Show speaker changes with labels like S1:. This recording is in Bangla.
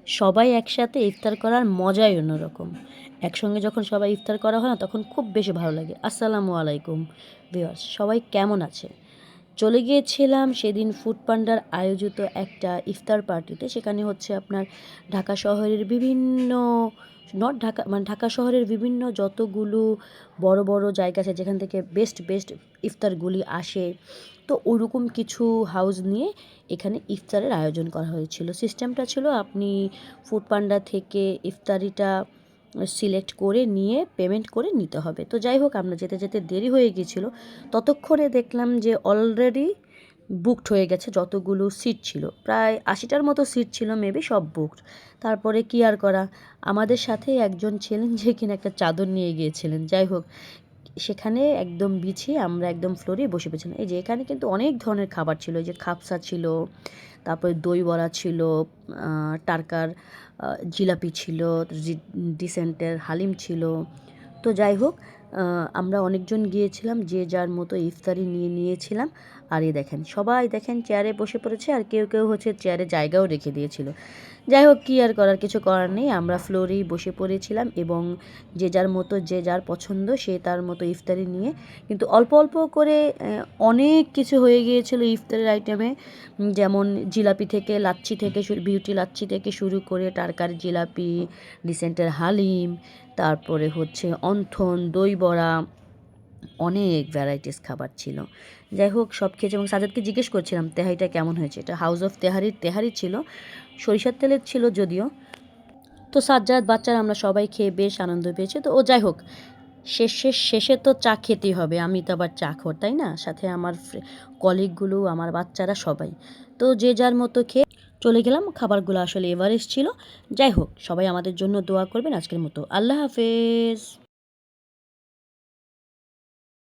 S1: সবাই একসাথে ইফতার করার মজাই অন্যরকম। একসঙ্গে যখন সবাই ইফতার করা হয় না তখন খুব বেশি ভালো লাগে। আসসালামু আলাইকুম ভিউয়ার্স, সবাই কেমন আছে? চলে গিয়েছিলাম সেদিন ফুড পান্ডার আয়োজিত একটা ইফতার পার্টিতে। সেখানে হচ্ছে আপনার ঢাকা শহরের বিভিন্ন নট ঢাকা মানে ঢাকা শহরের বিভিন্ন যতগুলো বড় বড় জায়গা আছে যেখান থেকে বেস্ট বেস্ট ইফতারগুলি আসে, তো ওরকম কিছু হাউস নিয়ে এখানে ইফতারের আয়োজন করা হয়েছিল। সিস্টেমটা ছিল আপনি ফুড পান্ডা থেকে ইফতারিটা সিলেক্ট করে নিয়ে পেমেন্ট করে নিতে হবে। তো যাই হোক, আমরা যেতে যেতে দেরি হয়ে গিয়েছিলো, ততক্ষণে দেখলাম যে অলরেডি বুকড হয়ে গেছে। যতগুলো সিট ছিল, প্রায় ৮০টার মতো সিট ছিল, মেবি সব বুকড। তারপরে কি আর করা, আমাদের সাথে একজন ছিলেন যে কিনা একটা চাদর নিয়ে গিয়েছিলেন। যাই হোক, সেখানে একদম বিছিয়ে আমরা একদম ফ্লোরে বসে পেয়েছিলাম। এই যে এখানে কিন্তু অনেক ধরনের খাবার ছিল, এই যে খাপসা ছিল, তারপরে দই বড়া ছিল, টারকার জিলাপি ছিল, ডিসেন্টের হালিম ছিল। তো যাই হোক, আমরা অনেকজন গিয়েছিলাম, যে যার মতো ইফতারি নিয়ে নিয়েছিলাম। আর এই দেখেন, সবাই দেখেন চেয়ারে বসে পড়েছে, আর কেউ কেউ হচ্ছে চেয়ারে জায়গাও রেখে দিয়েছিল। যাই হোক, কী আর করার, কিছু করার নেই, আমরা ফ্লোরেই বসে পড়েছিলাম এবং যে যার মতো, যে যার পছন্দ সে তার মতো ইফতারি নিয়ে, কিন্তু অল্প অল্প করে অনেক কিছু হয়ে গিয়েছিল ইফতারের আইটেমে। যেমন জিলাপি থেকে, লাচ্ছি থেকে, বিউটি লাচ্ছি থেকে শুরু করে টারকার জিলাপি, ডিসেন্টের হালিম, তারপরে হচ্ছে অন্থন, দই বড়া, অনেক ভ্যারাইটিস খাবার ছিল। যাই হোক, সব খেয়েছি এবং সাজাদকে জিজ্ঞেস করছিলাম তেহারিটা কেমন হয়েছে। এটা হাউস অফ তেহারির তেহারি ছিল, সরিষার তেলের ছিল যদিও। তো সাজ্জাদ, বাচ্চারা আমরা সবাই খেয়ে বেশ আনন্দ পেয়েছি। তো যাই হোক, শেষে তো চা খেতেই হবে, আমি তো আবার চা খোর, তাই না? সাথে আমার কলিগগুলো, আমার বাচ্চারা সবাই। তো যে যার মতো খেয়ে চলে গেলাম। খাবারগুলো আসলে এভারেস্ট ছিল। যাই হোক, সবাই আমাদের জন্য দোয়া করবেন। আজকের মতো আল্লাহ হাফেজ।